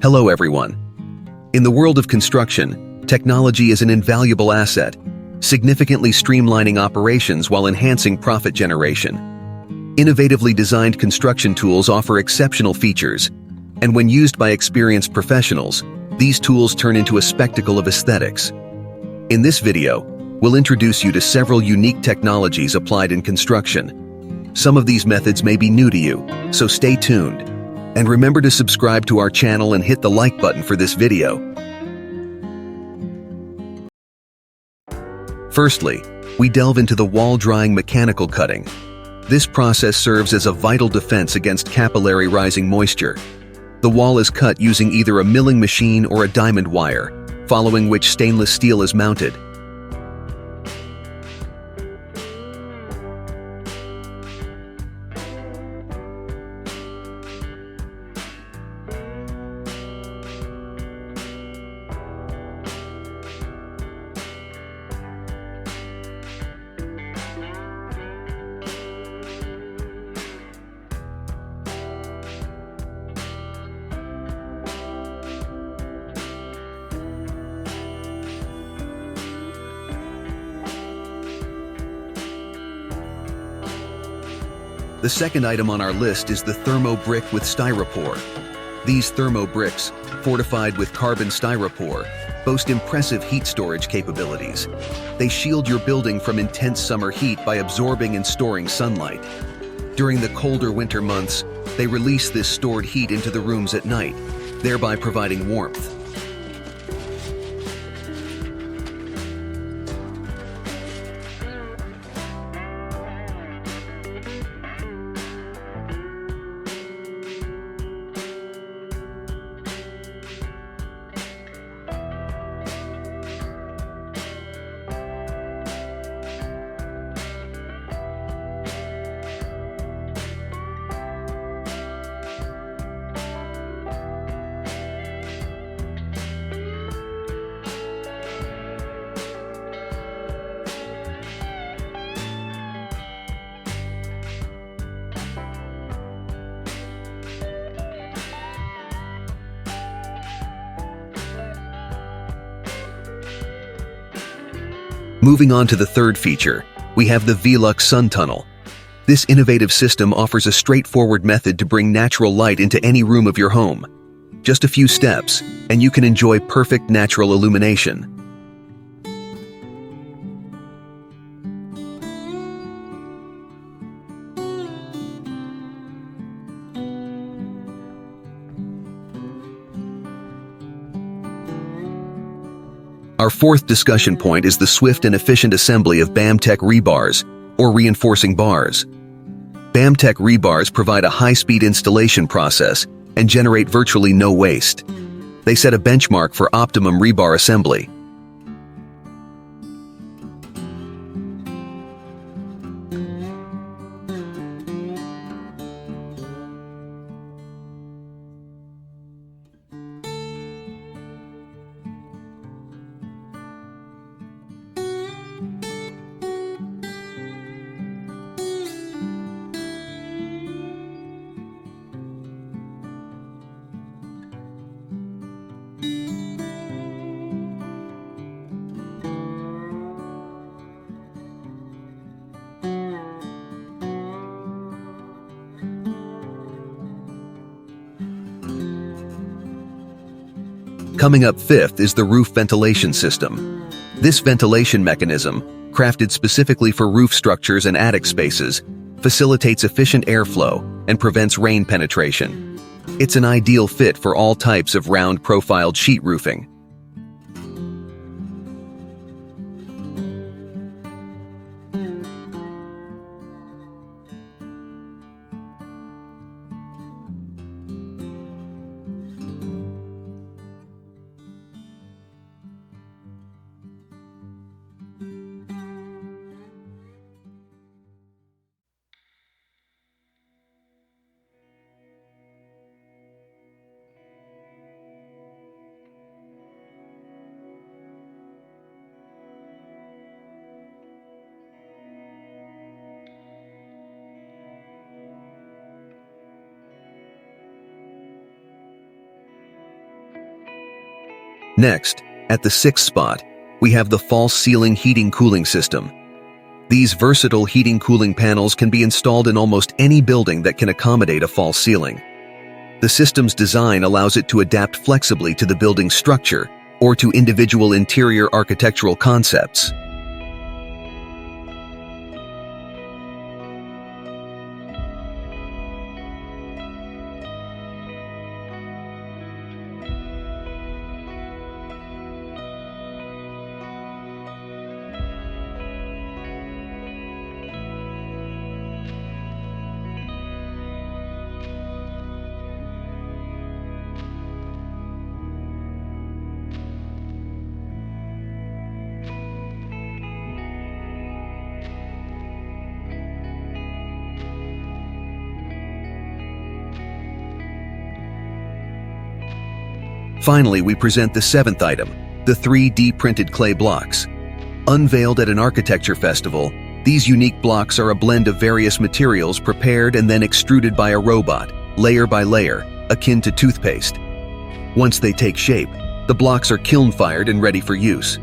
Hello everyone. In the world of construction, technology is an invaluable asset, significantly streamlining operations while enhancing profit generation. Innovatively designed construction tools offer exceptional features, and when used by experienced professionals, these tools turn into a spectacle of aesthetics. In this video, we'll introduce you to several unique technologies applied in construction. Some of these methods may be new to you, so stay tuned. And remember to subscribe to our channel and hit the like button for this video. Firstly, we delve into the wall drying mechanical cutting. This process serves as a vital defense against capillary rising moisture. The wall is cut using either a milling machine or a diamond wire, following which stainless steel is mounted. The second item on our list is the Thermo brick with styrofoor. These Thermo bricks, fortified with carbon styrofoor, boast impressive heat storage capabilities. They shield your building from intense summer heat by absorbing and storing sunlight. During the colder winter months, they release this stored heat into the rooms at night, thereby providing warmth. Moving on to the third feature, we have the V-lux sun tunnel. This innovative system offers a straightforward method to bring natural light into any room of your home. Just a few steps, and you can enjoy perfect natural illumination. Our fourth discussion point is the swift and efficient assembly of BAMTEC rebars, or reinforcing bars. BAMTEC rebars provide a high-speed installation process and generate virtually no waste. They set a benchmark for optimum rebar assembly. Coming up fifth is the roof ventilation system. This ventilation mechanism, crafted specifically for roof structures and attic spaces, facilitates efficient airflow and prevents rain penetration. It's an ideal fit for all types of round-profiled sheet roofing. Next, at the sixth spot, we have the false ceiling heating cooling system. These versatile heating cooling panels can be installed in almost any building that can accommodate a false ceiling. The system's design allows it to adapt flexibly to the building's structure or to individual interior architectural concepts. Finally, we present the seventh item, the 3D printed clay blocks. Unveiled at an architecture festival, these unique blocks are a blend of various materials prepared and then extruded by a robot, layer by layer, akin to toothpaste. Once they take shape, the blocks are kiln-fired and ready for use.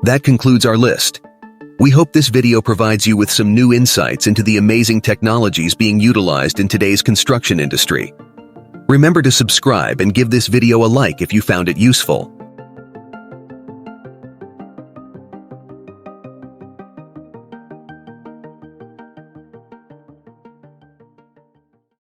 That concludes our list. We hope this video provides you with some new insights into the amazing technologies being utilized in today's construction industry. Remember to subscribe and give this video a like if you found it useful.